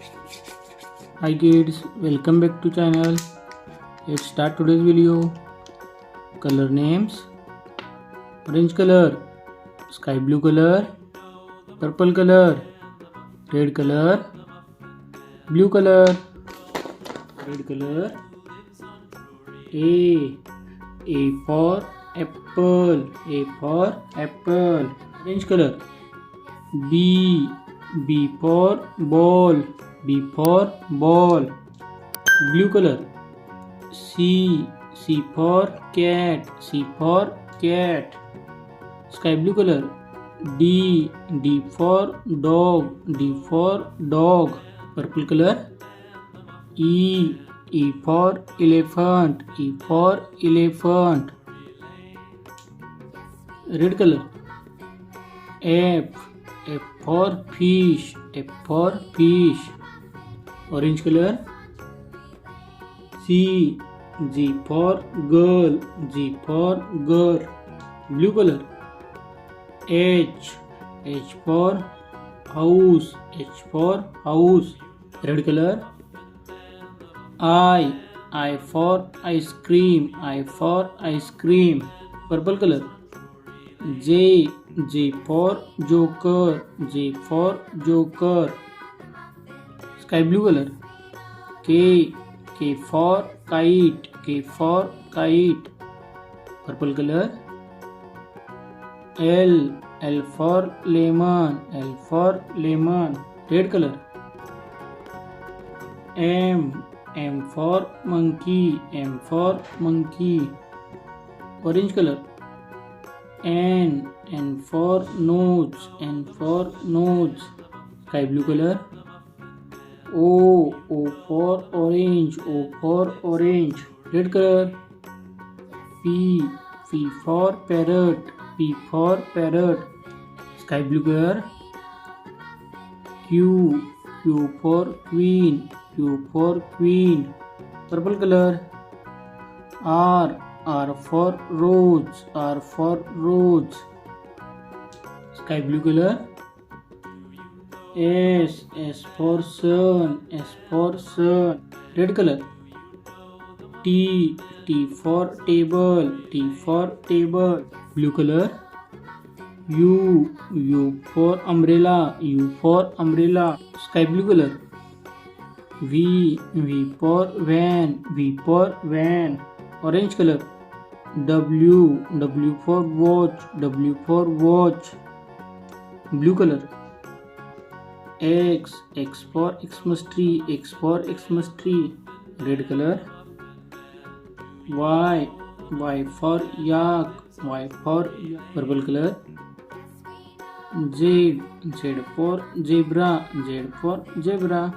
Hi kids, welcome back to channel. Let's start today's video. Color names: orange color, sky blue color, purple color, red color, blue color. Red color: A for apple, A for apple. Orange color: B for ball, B for ball. Blue color: C for cat, C for cat. Sky blue color: D for dog, D for dog. Purple color: E for elephant, E for elephant. Red color: F for fish, F for fish. Orange color: G for girl, G for girl. Blue color: H for house, H for house. Red color: I for ice cream, I for ice cream. Purple color: J for joker, J for joker. Sky blue color: K for kite, K for kite. Purple color: L for lemon, L for lemon. Red color: M for monkey, M for monkey. Orange color: N for nose, N for nose. Sky blue color: O for orange, O for orange. Red color: P for parrot, P for parrot. Sky blue color: Q for queen, Q for queen. Purple color: R for rose, R for rose. Sky blue color: S for sun, S for sun. Red color: T for table, T for table. Blue color: U for umbrella, U for umbrella. Sky blue color: V for van, V for van. Orange color: W for watch, W for watch. Blue color: X for Xmas tree, X for Xmas tree. Red color: Y for yak, Y for yak. Purple color: Z for zebra, Z for zebra.